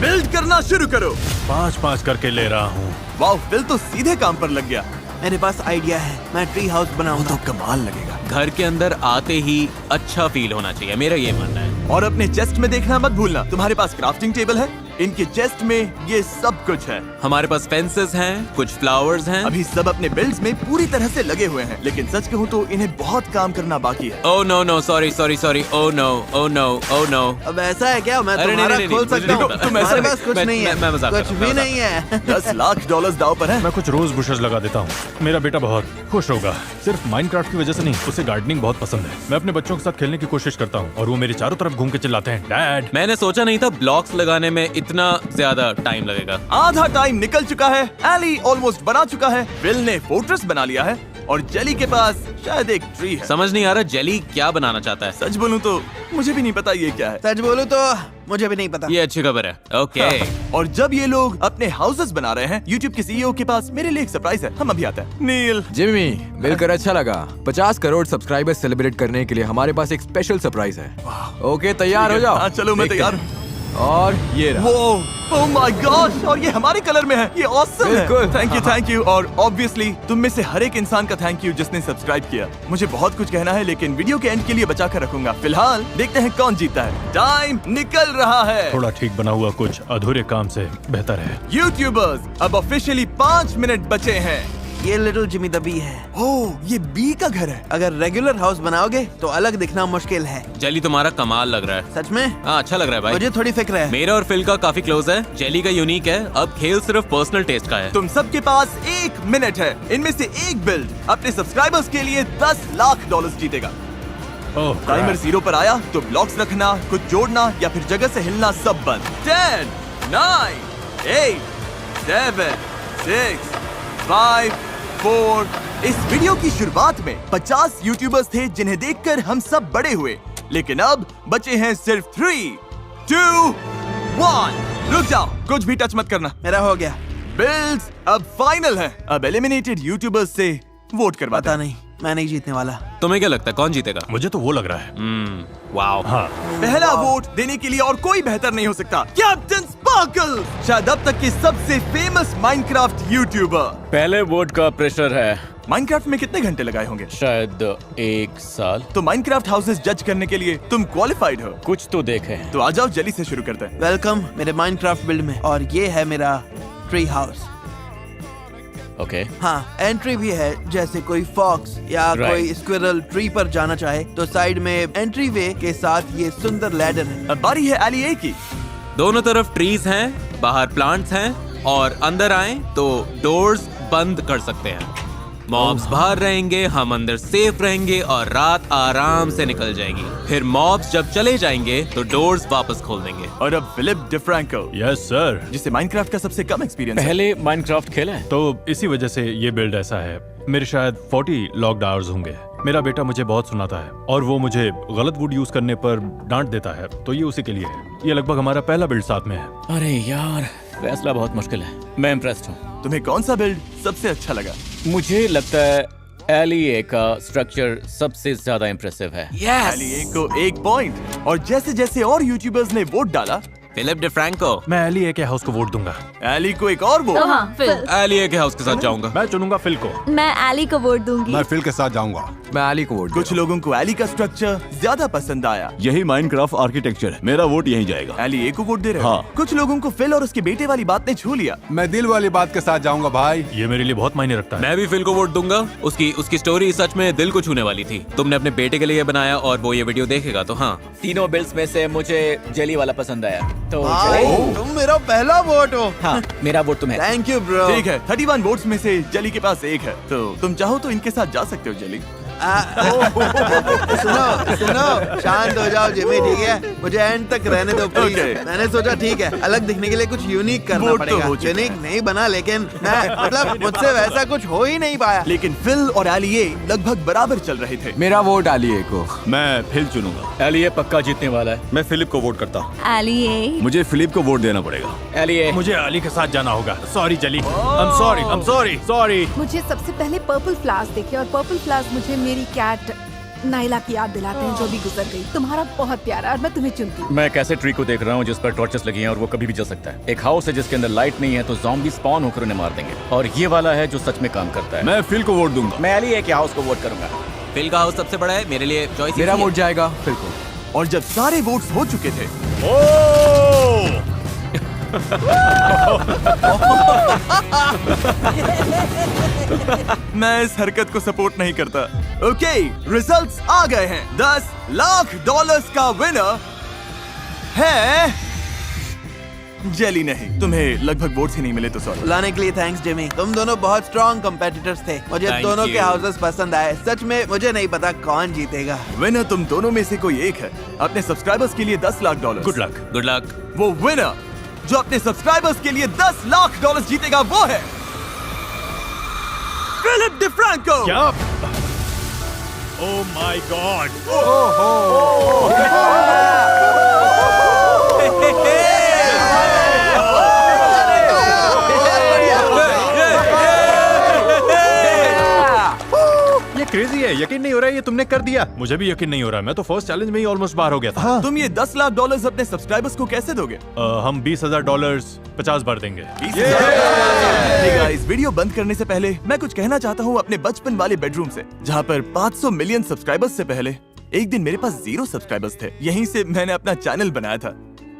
Speaker 1: बिल्ड करना शुरू करो।
Speaker 7: 5-5 करके ले रहा हूँ।
Speaker 1: वाह, फिल तो सीधे काम पर लग गया।
Speaker 9: मेरे पास आइडिया है। मैं ट्री हाउस बनाऊंगा।
Speaker 1: कमाल लगेगा।
Speaker 5: घर के अंदर आते ही अच्छा फील होना चाहिए, मेरा ये मानना है।
Speaker 1: और अपने चेस्ट में देखना मत भूलना, तुम्हारे पास क्राफ्टिंग टेबल है, इनके चेस्ट में ये सब कुछ है।
Speaker 5: हमारे पास फेंसेस हैं, कुछ फ्लावर्स हैं।
Speaker 1: अभी सब अपने बिल्ड्स में पूरी तरह से लगे हुए हैं, लेकिन सच कहूँ तो इन्हें बहुत काम करना बाकी है।
Speaker 5: Oh no no, sorry sorry sorry, oh no oh no oh no.
Speaker 9: अब ऐसा है क्या? मैं
Speaker 5: अरे नहीं,
Speaker 9: तुम्हारा
Speaker 5: नहीं,
Speaker 9: खोल
Speaker 5: नहीं,
Speaker 9: सकता हूँ।
Speaker 5: मुझे नहीं पता।
Speaker 9: तुम्हारे पास कुछ
Speaker 5: मैं-
Speaker 9: नहीं है,
Speaker 5: मैं मजाक कर
Speaker 9: कुछ
Speaker 5: रहा हूँ,
Speaker 9: भी
Speaker 5: मजाक।
Speaker 9: नहीं है।
Speaker 1: $10 लाख दाव पर है।
Speaker 10: मैं कुछ रोज बुशेस लगा देता हूँ, मेरा बेटा बहुत खुश होगा। सिर्फ माइनक्राफ्ट की वजह से नहीं, उसे गार्डनिंग बहुत पसंद है। मैं अपने बच्चों के साथ खेलने की कोशिश करता हूँ और वो मेरे चारों तरफ घूम के चिल्लाते हैं, डैड।
Speaker 5: मैंने सोचा नहीं था ब्लॉक्स लगाने में इतना ज्यादा टाइम लगेगा।
Speaker 1: आधा टाइम निकल चुका है, एली ऑलमोस्ट बना चुका है, विल ने फोर्ट्रेस बना लिया है और जेली के पास शायद एक ट्री है।
Speaker 5: समझ नहीं आ रहा जेली क्या बनाना चाहता है।
Speaker 1: सच बोलूं तो मुझे भी नहीं पता ये क्या है।
Speaker 9: सच बोलूं तो मुझे भी नहीं पता।
Speaker 5: ये अच्छी खबर है। ओके।
Speaker 1: और जब ये लोग अपने हाउसेस बना रहे हैं, YouTube के CEO के पास मेरे लिए एक सरप्राइज है, हम अभी आते हैं। नील,
Speaker 6: जिमी, मिलकर अच्छा लगा। 50 करोड़ सब्सक्राइबर्स सेलिब्रेट करने के लिए हमारे पास एक स्पेशल सरप्राइज है। ओके, तैयार हो जाओ।
Speaker 1: हाँ चलो मैं
Speaker 6: देखते
Speaker 1: तैयार
Speaker 6: हैं।
Speaker 1: हूँ।
Speaker 6: और ये रहा।
Speaker 1: ओह माय गॉश, और ये हमारे कलर में है, ये ऑसम है।
Speaker 6: बिल्कुल।
Speaker 1: थैंक यू और ऑब्वियसली तुम में से हर एक इंसान का थैंक यू जिसने सब्सक्राइब किया। मुझे बहुत कुछ कहना है लेकिन वीडियो के एंड के लिए बचा कर रखूंगा। फिलहाल देखते हैं कौन जीता है। टाइम निकल रहा है।
Speaker 10: थोड़ा ठीक बना हुआ कुछ अधूरे काम से बेहतर है।
Speaker 1: यूट्यूबर्स अब ऑफिशियली 5 मिनट बचे हैं।
Speaker 9: ये लिटिल जिमी द बी है।
Speaker 1: ओह, ये बी का घर है।
Speaker 9: अगर रेगुलर हाउस बनाओगे तो अलग दिखना मुश्किल है।
Speaker 5: जेली तुम्हारा कमाल लग रहा है।
Speaker 9: सच में?
Speaker 5: हाँ अच्छा लग रहा है भाई।
Speaker 9: मुझे थोड़ी फिक्र है।
Speaker 5: मेरा और फिल का काफी क्लोज है। जेली का यूनिक है। अब खेल सिर्फ पर्सनल टेस्ट का है।
Speaker 1: तुम सबके पास 1 मिनट है। इनमें से एक बिल्ड अपने सब्सक्राइबर्स के लिए $10 लाख जीतेगा।
Speaker 10: ओह,
Speaker 1: टाइमर 0 पर आया तो ब्लॉक्स रखना, कुछ जोड़ना या फिर जगह से हिलना सब बंद। 10, 9, 8, 7, 6, 5, 4। इस वीडियो की शुरुआत में 50 यूट्यूबर्स थे जिन्हें देखकर हम सब बड़े हुए, लेकिन अब बचे हैं सिर्फ 3, 2, 1। रुक जाओ, कुछ भी टच मत करना।
Speaker 9: मेरा हो गया।
Speaker 1: बिल्ड्स अब फाइनल है। अब एलिमिनेटेड यूट्यूबर्स से वोट करवाते
Speaker 9: पता
Speaker 1: हैं।
Speaker 9: नहीं, मैं नहीं जीतने वाला।
Speaker 5: तुम्हें क्या लगता है कौन जीतेगा?
Speaker 10: मुझे तो वो लग रहा है।
Speaker 5: वाओ।
Speaker 10: हाँ,
Speaker 1: पहला वोट देने के लिए और कोई बेहतर नहीं हो सकता, कैप्टन स्पार्कल, शायद अब तक के सबसे फेमस माइनक्राफ्ट यूट्यूबर।
Speaker 4: पहले वोट का प्रेशर है।
Speaker 1: माइनक्राफ्ट में कितने घंटे लगाए होंगे?
Speaker 4: शायद 1 साल।
Speaker 1: तो माइनक्राफ्ट हाउसेस जज करने के लिए तुम क्वालिफाइड हो।
Speaker 4: कुछ तो देखे।
Speaker 1: तो आ जाओ, जेली से शुरू करते हैं।
Speaker 9: वेलकम मेरे माइनक्राफ्ट बिल्ड में। और ये है मेरा ट्री हाउस।
Speaker 4: ओके।
Speaker 9: हाँ, एंट्री भी है। जैसे कोई फॉक्स या
Speaker 4: Right.
Speaker 9: कोई स्क्विरल ट्री पर जाना चाहे तो साइड में एंट्री वे के साथ ये सुंदर लैडर है।
Speaker 1: अब बारी है एली ए की।
Speaker 5: दोनों तरफ ट्रीज हैं, बाहर प्लांट्स हैं और अंदर आए तो डोर्स बंद कर सकते हैं। मॉब्स बाहर रहेंगे, हम अंदर सेफ रहेंगे और रात आराम से निकल जाएगी। फिर मॉब्स जब चले जाएंगे तो डोर्स वापस खोल देंगे।
Speaker 1: और अब फिलिप डिफ्रैंको,
Speaker 10: यस सर।
Speaker 1: जिसे माइनक्राफ्ट का सबसे कम एक्सपीरियंस है।
Speaker 4: पहले माइनक्राफ्ट खेला है?
Speaker 10: तो इसी वजह से ये बिल्ड ऐसा है। मेरे शायद 40 लॉक्ड आवर्स होंगे। मेरा बेटा मुझे बहुत सुनाता है और वो मुझे गलत वुड यूज करने पर डांट देता है, तो ये उसी के लिए है। ये लगभग हमारा पहला बिल्ड साथ में है।
Speaker 4: अरे यार, फैसला बहुत मुश्किल है। मैं इम्प्रेस्ड हूँ।
Speaker 1: तुम्हें कौन सा बिल्ड सबसे अच्छा लगा?
Speaker 4: मुझे लगता है एलिए का स्ट्रक्चर सबसे ज्यादा इम्प्रेसिव है।
Speaker 1: एली ए को 1 पॉइंट। और जैसे जैसे और यूट्यूबर्स ने वोट डाला,
Speaker 5: फिलिप डिफ्रैंको।
Speaker 10: मैं एली ए के हाउस को वोट दूंगा।
Speaker 1: एली को एक और वोट।
Speaker 8: हाँ, फिल।
Speaker 5: एलिए के हाउस के साथ जाऊंगा।
Speaker 10: मैं चुनूंगा फिल को।
Speaker 3: मैं एली को वोट दूंगी। मैं फिल के साथ जाऊंगा।
Speaker 6: मैं एली को वोट
Speaker 1: कुछ लोगों को एली का स्ट्रक्चर ज्यादा पसंद आया।
Speaker 2: यही माइनक्राफ्ट आर्किटेक्चर है, मेरा वोट यहीं जाएगा।
Speaker 1: एली ए को वोट दे रहे हो?
Speaker 2: हाँ।
Speaker 1: कुछ लोगों को फिल और उसके बेटे वाली बात ने छू लिया।
Speaker 3: मैं दिल वाली बात के साथ जाऊंगा भाई।
Speaker 10: ये मेरे लिए बहुत मायने रखता है।
Speaker 5: मैं भी फिल को वोट दूंगा। उसकी स्टोरी सच में दिल को छूने वाली थी। तुमने अपने बेटे के लिए बनाया और वो ये वीडियो देखेगा तो हाँ।
Speaker 4: तीनों बिल्ड्स में से मुझे जेली वाला पसंद आया, तो
Speaker 9: भाई, तुम मेरा पहला वोट हो।
Speaker 4: हाँ, मेरा वोट तुम्हें।
Speaker 9: Thank you bro.
Speaker 1: ठीक है, 31 वोट्स में से जेली के पास 1 है, तो तुम चाहो तो इनके साथ जा सकते हो जेली।
Speaker 9: सुनो सुनो, शांत हो जाओ जिमी, ठीक है? मुझे एंड तक रहने दो प्लीज।
Speaker 1: Okay.
Speaker 9: मैंने सोचा ठीक है, अलग दिखने के लिए कुछ यूनिक करना
Speaker 1: वोट तो
Speaker 9: पड़ेगा।
Speaker 1: हो चुका
Speaker 9: यूनिक नहीं बना, लेकिन मैं मतलब मुझसे वैसा कुछ हो ही नहीं पाया।
Speaker 1: लेकिन फिल और एली ए लगभग बराबर चल रहे थे।
Speaker 6: मेरा वोट एली को।
Speaker 2: मैं फिल चुनूंगा।
Speaker 4: एलिए पक्का जीतने वाला है।
Speaker 7: मैं फिलिप को वोट करता हूँ।
Speaker 3: एली ए।
Speaker 2: मुझे फिलिप को वोट देना पड़ेगा।
Speaker 4: एलिए।
Speaker 10: मुझे अली के साथ जाना होगा। सॉरी जली, आई एम सॉरी।
Speaker 11: मुझे सबसे पहले पर्पल फ्लावर्स देखे और पर्पल फ्लावर्स मुझे मेरी कैट नाइला की याद दिलाते हैं जो भी गुजर गई। तुम्हारा बहुत प्यारा और मैं तुम्हें चुनती हूँ।
Speaker 4: मैं कैसे ट्री को देख रहा हूँ जिस पर टॉर्चेस लगी हैं और वो कभी भी जल सकता है। एक हाउस है जिसके अंदर लाइट नहीं है तो ज़ॉम्बी स्पॉन होकर उन्हें मार देंगे। और ये वाला है जो सच में काम करता है।
Speaker 2: मैं फिल को वोट दूंगा।
Speaker 4: मैं एलिए के हाउस को वोट करूंगा।
Speaker 5: फिल का हाउस सबसे बड़ा है, मेरे लिए चॉइस
Speaker 6: मेरा वोट जाएगा फिल को।
Speaker 1: और जब सारे वोट्स हो चुके थे मैं इस हरकत को सपोर्ट नहीं करता। ओके, रिजल्ट्स आ गए हैं। $10 लाख का विनर है जेली। नहीं, तुम्हें लगभग वोट्स ही नहीं मिले तो सॉरी।
Speaker 9: लाने के लिए थैंक्स जिमी, तुम दोनों बहुत स्ट्रॉन्ग कॉम्पिटिटर्स थे। मुझे
Speaker 5: Thank
Speaker 9: दोनों
Speaker 5: you.
Speaker 9: के हाउसेस पसंद आए। सच में मुझे नहीं पता कौन जीतेगा।
Speaker 1: विनर तुम दोनों में से कोई एक है। अपने सब्सक्राइबर्स के लिए $10 lakh.
Speaker 10: Good luck.
Speaker 5: Good luck.
Speaker 1: वो विनर जो अपने सब्सक्राइबर्स के लिए $10 लाख जीतेगा वो है फिलिप डिफ्रैंको।
Speaker 10: क्या? Oh my God. ये क्रेजी है, यकीन नहीं हो रहा है ये तुमने कर दिया। मुझे भी यकीन नहीं हो रहा, मैं तो फर्स्ट चैलेंज में ही ऑलमोस्ट बाहर हो गया था।
Speaker 1: तुम ये $10 लाख अपने सब्सक्राइबर्स को कैसे दोगे?
Speaker 10: हम $20,000 50 बार देंगे।
Speaker 1: Hey guys, वीडियो बंद करने से पहले मैं कुछ कहना चाहता हूँ अपने बचपन वाले बेडरूम से, जहाँ पर 500 मिलियन सब्सक्राइबर्स से पहले एक दिन मेरे पास 0 सब्सक्राइबर्स थे। यहीं से मैंने अपना चैनल बनाया था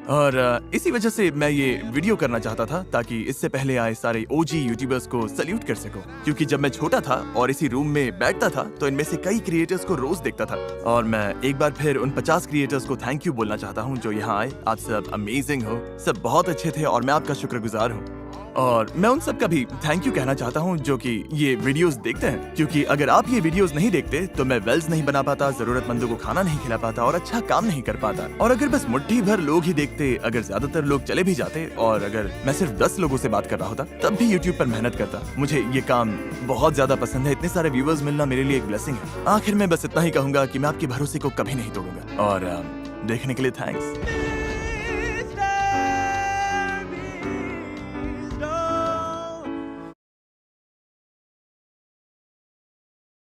Speaker 1: और इसी वजह से मैं ये वीडियो करना चाहता था ताकि इससे पहले आए सारे ओजी यूट्यूबर्स को सल्यूट कर सकूं। क्योंकि जब मैं छोटा था और इसी रूम में बैठता था तो इनमें से कई क्रिएटर्स को रोज देखता था और मैं एक बार फिर उन 50 क्रिएटर्स को थैंक यू बोलना चाहता हूं जो यहाँ आए। आप सब अमेजिंग हो, सब बहुत अच्छे थे और मैं आपका शुक्रगुजार हूँ। और मैं उन सब का भी थैंक यू कहना चाहता हूँ जो कि ये वीडियोस देखते हैं, क्योंकि अगर आप ये वीडियोस नहीं देखते तो मैं वेल्स नहीं बना पाता, जरूरतमंदों को खाना नहीं खिला पाता और अच्छा काम नहीं कर पाता। और अगर बस मुट्ठी भर लोग ही देखते, अगर ज्यादातर लोग चले भी जाते और अगर मैं सिर्फ 10 लोगों से बात कर रहा होता तब भी यूट्यूब पर मेहनत करता। मुझे ये काम बहुत ज्यादा पसंद है, इतने सारे व्यूअर्स मिलना मेरे लिए एक ब्लेसिंग है। आखिर में बस इतना ही कहूंगा कि मैं आपके भरोसे को कभी नहीं तोड़ूंगा और देखने के लिए थैंक्स।